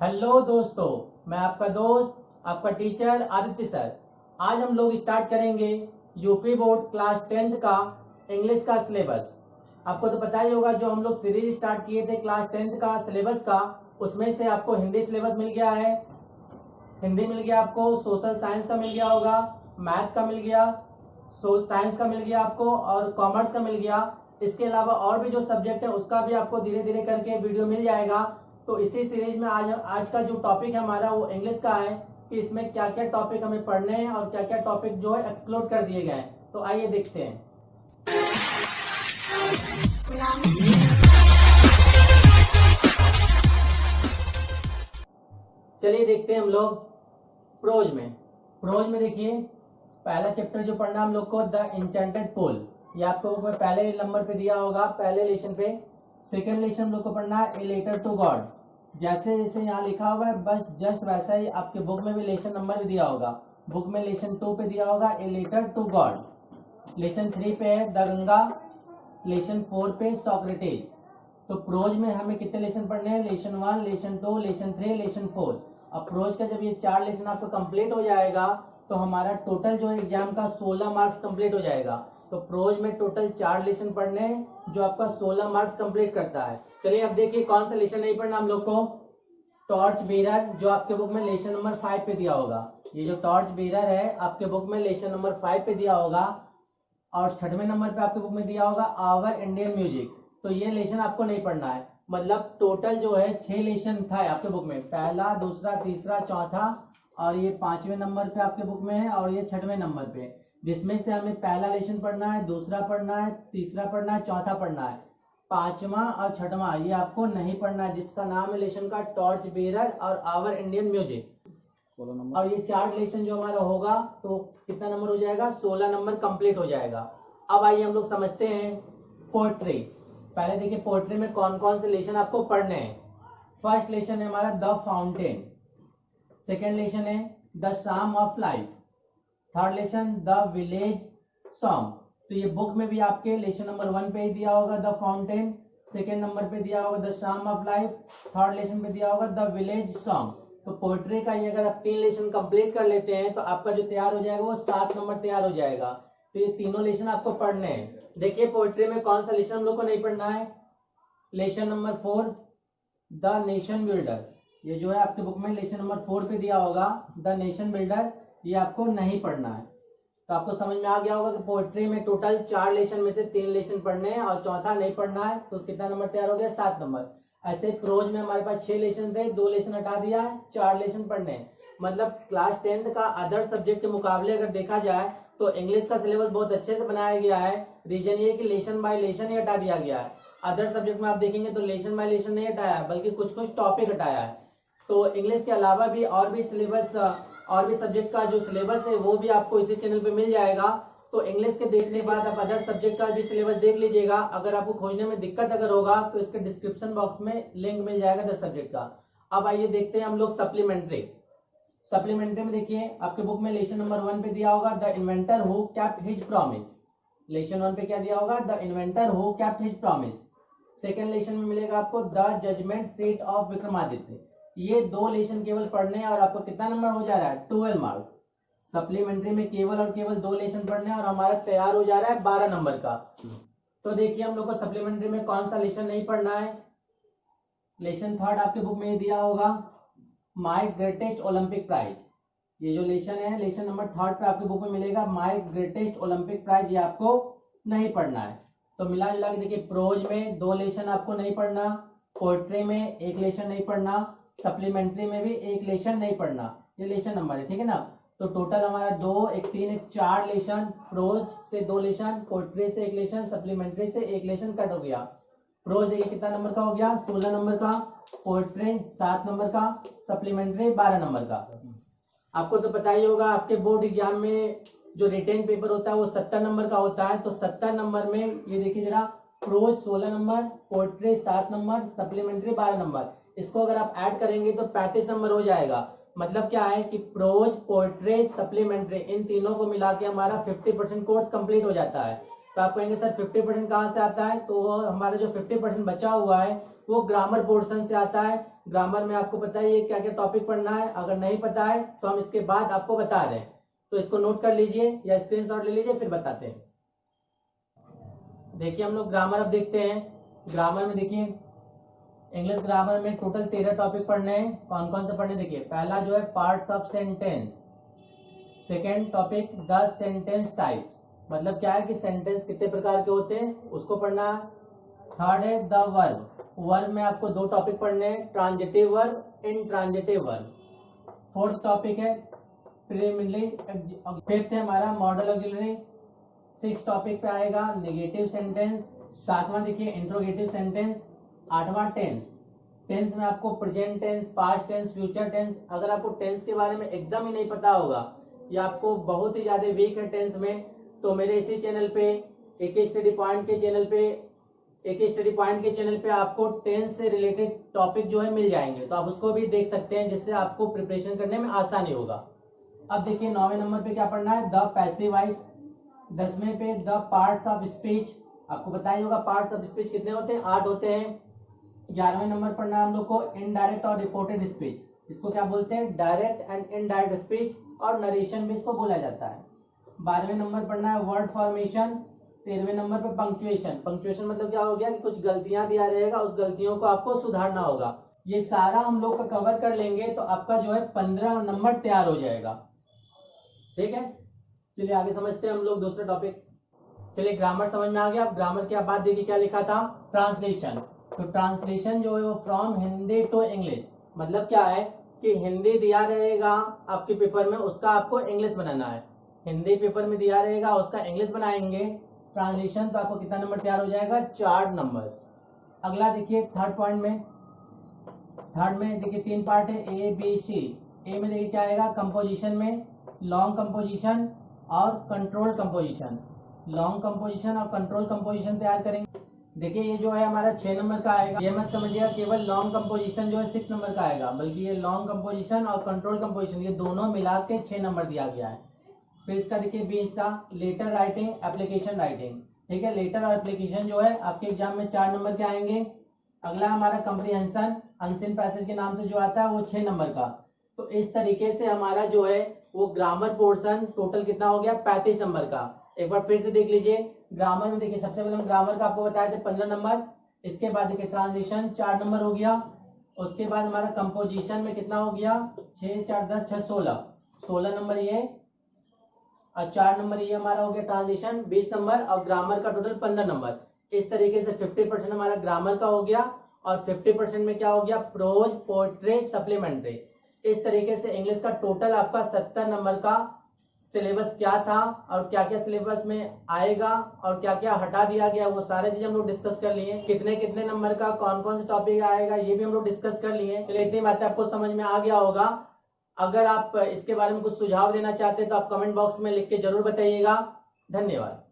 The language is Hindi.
हेलो दोस्तों, मैं आपका दोस्त आपका टीचर आदित्य सर। आज हम लोग स्टार्ट करेंगे यूपी बोर्ड क्लास 10th का इंग्लिश का सिलेबस। आपको तो पता ही होगा, जो हम लोग सीरीज स्टार्ट किए थे क्लास 10th का सिलेबस का, उसमें से आपको हिंदी सिलेबस मिल गया है। हिंदी मिल गया आपको, सोशल साइंस का मिल गया होगा, मैथ का मिल गया, साइंस का मिल गया आपको, और कॉमर्स का मिल गया। इसके अलावा और भी जो सब्जेक्ट है उसका भी आपको धीरे धीरे करके वीडियो मिल जाएगा। तो इसी सीरीज में आज का जो टॉपिक है हमारा वो इंग्लिश का है कि इसमें क्या क्या टॉपिक हमें पढ़ने हैं और क्या क्या टॉपिक जो है एक्सप्लोर कर दिए गए हैं। तो आइए देखते हैं। चलिए देखते हैं हम लोग प्रोज में देखिए, पहला चैप्टर जो पढ़ना हम लोग को द इंचेंटेड पोल, ये आपको पहले नंबर पे दिया होगा, पहले लेसन पे। सेकंड लेसन हम लोग को पढ़ना है ए लेटर टू गॉड। जैसे जैसे यहाँ लिखा हुआ है बस जस्ट वैसा ही आपके बुक में भी लेसन नंबर भी दिया होगा। बुक में लेसन 2 पे दिया होगा a letter to God. Lesson 3 पे है द गंगा। लेसन 4 पे सॉक्रेटिस। तो प्रोज में हमें कितने लेसन पढ़ने हैं? Lesson 1, lesson 2, lesson 3, lesson 4। अब प्रोज का जब ये 4 लेसन आपको कंप्लीट हो जाएगा तो हमारा टोटल जो एग्जाम का 16 मार्क्स कंप्लीट हो जाएगा। तो प्रोज में टोटल 4 लेसन पढ़ने हैं जो आपका 16 मार्क्स कंप्लीट करता है। चलिए अब देखिए कौन सा लेसन नहीं पढ़ना हम लोग को। टॉर्च बेरर, जो आपके बुक में लेसन नंबर 5 पे दिया होगा। ये जो टॉर्च बेरर है आपके बुक में लेसन नंबर 5 पे दिया होगा, और 6वें नंबर पे आपके बुक में दिया होगा आवर इंडियन म्यूजिक। तो ये लेसन आपको नहीं पढ़ना है। मतलब टोटल जो है 6 लेसन था आपके बुक में, पहला, दूसरा, तीसरा, चौथा, और ये 5वें नंबर पे आपके बुक में है, और ये 6वें नंबर पे, जिसमें से हमें पहला लेसन पढ़ना है, दूसरा पढ़ना है, तीसरा पढ़ना है, चौथा पढ़ना है। 5वां और 6वां ये आपको नहीं पढ़ना है, जिसका नाम है लेसन का टॉर्च बेरर और आवर इंडियन म्यूजिक। 16 नंबर। और ये 4 लेसन जो हमारा होगा तो कितना नंबर हो जाएगा? 16 नंबर कंप्लीट हो जाएगा। अब आइए हम लोग समझते हैं पोएट्री। पहले देखिए पोएट्री में कौन कौन से लेसन आपको पढ़ने हैं। फर्स्ट लेसन है हमारा द फाउंटेन। सेकेंड लेसन है द शाम of life. Third lesson the village song. तो ये बुक में भी आपके लेसन नंबर 1 पे ही दिया होगा द फाउंटेन, सेकेंड नंबर पे दिया होगा द शाम ऑफ लाइफ, थर्ड लेसन पे दिया होगा द विलेज सॉन्ग। तो पोएट्री का ये अगर आप 3 लेसन कंप्लीट कर लेते हैं तो आपका जो तैयार हो जाएगा वो 7 नंबर तैयार हो जाएगा। तो ये तीनों लेसन आपको पढ़ने हैं। देखिए पोएट्री में कौन सा लेसन हम लोग को नहीं पढ़ना है? Lesson number 4 the nation builder. ये जो है आपके बुक में लेसन नंबर 4 पे दिया होगा द नेशन बिल्डर, ये आपको नहीं पढ़ना है। तो आपको समझ में आ गया होगा कि पोएट्री में टोटल 4 लेसन में से 3 लेसन पढ़ने हैं और चौथा नहीं पढ़ना है। तो कितना नंबर तैयार हो गया? 7 नंबर। ऐसे प्रोज में हमारे पास 6 लेसन थे, 2 लेसन हटा दिया है, 4 लेसन पढ़ने हैं। मतलब क्लास 10th का अदर सब्जेक्ट के मुकाबले अगर देखा जाए तो इंग्लिश का सिलेबस बहुत अच्छे से बनाया गया है। रीजन ये कि लेसन बाय लेसन ही हटा दिया गया है। अदर सब्जेक्ट में आप देखेंगे तो लेसन बाय लेसन नहीं हटाया है, बल्कि कुछ कुछ टॉपिक हटाया है। तो इंग्लिश के अलावा भी और भी सिलेबस, और भी सब्जेक्ट का जो सिलेबस है वो भी आपको इसी चैनल पे मिल जाएगा। तो इंग्लिश के देखने के बाद आप अदर सब्जेक्ट का भी सिलेबस देख लीजिएगा। अगर आपको खोजने में दिक्कत अगर होगा तो इसके डिस्क्रिप्शन बॉक्स में लिंक मिल जाएगा अदर सब्जेक्ट का। अब आइए देखते हैं हम लोग सप्लीमेंट्री। सप्लीमेंट्री में देखिए आपके बुक में लेसन नंबर 1 पे दिया होगा the inventor who kept his promise. Lesson 1 पे क्या दिया होगा? The inventor who kept his promise. Second lesson में मिलेगा आपको the judgement seat of Vikramaditya. ये 2 लेसन केवल पढ़ने हैं और आपको कितना नंबर हो जा रहा है? 12 मार्क्स। सप्लीमेंट्री में केवल और केवल 2 लेसन पढ़ने हैं और हमारा तैयार हो जा रहा है 12 नंबर का। तो देखिए हम लोग को सप्लीमेंट्री में कौन सा लेसन नहीं पढ़ना है। लेसन 3 आपके बुक में दिया होगा माय ग्रेटेस्ट ओलंपिक प्राइज। ये जो लेसन है लेसन नंबर 3 पे आपके बुक में मिलेगा माय ग्रेटेस्ट ओलंपिक प्राइज, ये आपको नहीं पढ़ना है। तो मिला जुला के देखिए प्रोज में 2 लेसन आपको नहीं पढ़ना, पोएट्री में 1 लेसन नहीं पढ़ना, सप्लीमेंट्री में भी 1 लेसन नहीं पढ़ना। ये लेसन नंबर है, ठीक है ना। तो टोटल हमारा 2, 1, 3, 1, 4 लेसन। प्रोज से 2 लेसन, पोएट्री से 1 लेसन, सप्लीमेंट्री से 1 लेसन कट हो गया। प्रोज देखिए कितना नंबर का हो गया? 16 नंबर का, पोएट्री 7 नंबर का, सप्लीमेंट्री 12 नंबर का। आपको तो पता ही होगा आपके बोर्ड एग्जाम में जो रिटेन पेपर होता है वो 70 नंबर का होता है। तो 70 नंबर में ये देखिए जरा, prose 16 number, poetry 7 number, supplementary 12 number. इसको अगर आप ऐड करेंगे तो 35 नंबर हो जाएगा। मतलब क्या है कि प्रोज, पोएट्री, सप्लीमेंट्री इन तीनों को मिला के हमारा 50% कोर्स कंप्लीट हो जाता है। तो आप कहेंगे सर 50% कहाँ से आता है? तो हमारा जो 50% बचा हुआ है वो ग्रामर पोर्शन से आता है। ग्रामर में आपको पता है ये क्या क्या टॉपिक पढ़ना है, अगर नहीं पता है तो हम इसके बाद आपको बता रहे हैं, तो इसको नोट कर लीजिए या स्क्रीनशॉट ले लीजिए, फिर बताते हैं। देखिए हम लोग ग्रामर अब देखते हैं। ग्रामर में देखिए इंग्लिश ग्रामर में टोटल 13 टॉपिक पढ़ने हैं। कौन कौन से पढ़ने, देखिए पहला जो है parts of sentence, second topic the sentence type, मतलब क्या है कि सेंटेंस कितने प्रकार के होते हैं उसको पढ़ना। थर्ड है द वर्ब, वर्ब में आपको 2 टॉपिक पढ़ने हैं, transitive verb, intransitive verb. Fourth topic है प्रीलिमिनरी। फिफ्थ है हमारा मॉडल ऑक्सिलरी। 6 टॉपिक पे आएगा नेगेटिव सेंटेंस। 7वां देखिए इंट्रोगेटिव सेंटेंस। 8वां टेंस, टेंस में आपको present tense, past tense, future tense. अगर आपको टेंस के बारे में एकदम ही नहीं पता होगा या आपको बहुत ही ज्यादा वीक है टेंस में, तो मेरे इसी चैनल पे एक स्टडी पॉइंट के चैनल पे आपको टेंस से रिलेटेड टॉपिक जो है मिल जाएंगे, तो आप उसको भी देख सकते हैं, जिससे आपको प्रिपरेशन करने में आसानी होगा। अब देखिए 9वें नंबर पे क्या पढ़ना है, द पैसिव वॉइस। 10वें पे द पार्ट्स ऑफ स्पीच, आपको पता ही होगा पार्ट्स ऑफ स्पीच कितने होते हैं, 8 होते हैं। 11वें नंबर पढ़ना है हम लोग को इनडायरेक्ट और रिपोर्टेड स्पीच, इसको क्या बोलते हैं, डायरेक्ट एंड इनडायरेक्ट स्पीच, और नरेशन भी इसको बोला जाता है। 12वें नंबर पढ़ना है वर्ड फॉर्मेशन। 13वें नंबर पे पंक्चुएशन, पंक्चुएशन मतलब क्या हो गया कि कुछ गलतियां दिया रहेगा, उस गलतियों को आपको सुधारना होगा। ये सारा हम लोग का कवर कर लेंगे तो आपका जो है 15 नंबर तैयार हो जाएगा। ठीक है, चलिए आगे समझते हैं हम लोग दूसरा टॉपिक। चलिए ग्रामर समझ में आ गया। अब ग्रामर के बाद देखिए क्या लिखा था, ट्रांसलेशन। तो ट्रांसलेशन जो है वो फ्रॉम हिंदी टू इंग्लिश, मतलब क्या है कि हिंदी दिया रहेगा आपके पेपर में, उसका आपको इंग्लिश बनाना है। हिंदी पेपर में दिया रहेगा, उसका इंग्लिश बनाएंगे। ट्रांसलेशन तो आपको कितना नंबर तैयार हो जाएगा, 4 नंबर। अगला देखिए थर्ड पॉइंट में, थर्ड में देखिए 3 पार्ट है, ए बी सी। ए में देखिए क्या आएगा, कंपोजिशन में लॉन्ग कंपोजिशन और कंट्रोल कंपोजिशन। लॉन्ग कंपोजिशन और कंट्रोल कंपोजिशन तैयार करेंगे। देखिए ये जो है हमारा 6 नंबर का आएगा। ये मत समझिएगा केवल लॉन्ग कंपोजिशन जो है 6 नंबर का आएगा, बल्कि ये लॉन्ग कंपोजिशन और कंट्रोल कंपोजिशन ये दोनों मिला के 6 नंबर दिया गया है। फिर इसका देखिए 20 सा लेटर राइटिंग, एप्लीकेशन राइटिंग। ठीक है, लेटर और एप्लीकेशन जो है आपके एग्जाम में 4 नंबर के आएंगे। अगला हमारा कंप्रीहेंशन, अनसीन पैसेज के नाम से जो आता है वो 6 नंबर का। तो इस तरीके से हमारा जो है वो ग्रामर पोर्शन टोटल कितना हो गया, 35 नंबर का। एक बार फिर से देख लीजिए। ग्रामर में देखिए सबसे पहले हम ग्रामर का आपको बताए थे 15 नंबर। इसके बाद देखिए ट्रांसलेशन 4 नंबर हो गया। उसके बाद हमारा कंपोजिशन में कितना हो गया, 6 4 10 6 16 नंबर ये, और 4 नंबर ये हमारा हो गया ट्रांसलेशन 20 नंबर, और ग्रामर का टोटल 15 नंबर। इस तरीके से 50% हमारा ग्रामर का हो गया, और 50% में क्या हो गया, प्रोज, पोएट्री, सप्लीमेंट्री। इस तरीके से इंग्लिश का टोटल आपका 70 नंबर का सिलेबस क्या था और क्या क्या सिलेबस में आएगा और क्या क्या हटा दिया गया, वो सारे चीज हम लोग डिस्कस कर लिए। कितने कितने नंबर का कौन कौन से टॉपिक आएगा ये भी हम लोग डिस्कस कर लिए। चलिए इतनी बातें आपको समझ में आ गया होगा। अगर आप इसके बारे में कुछ सुझाव देना चाहते हैं तो आप कमेंट बॉक्स में लिख के जरूर बताइएगा। धन्यवाद।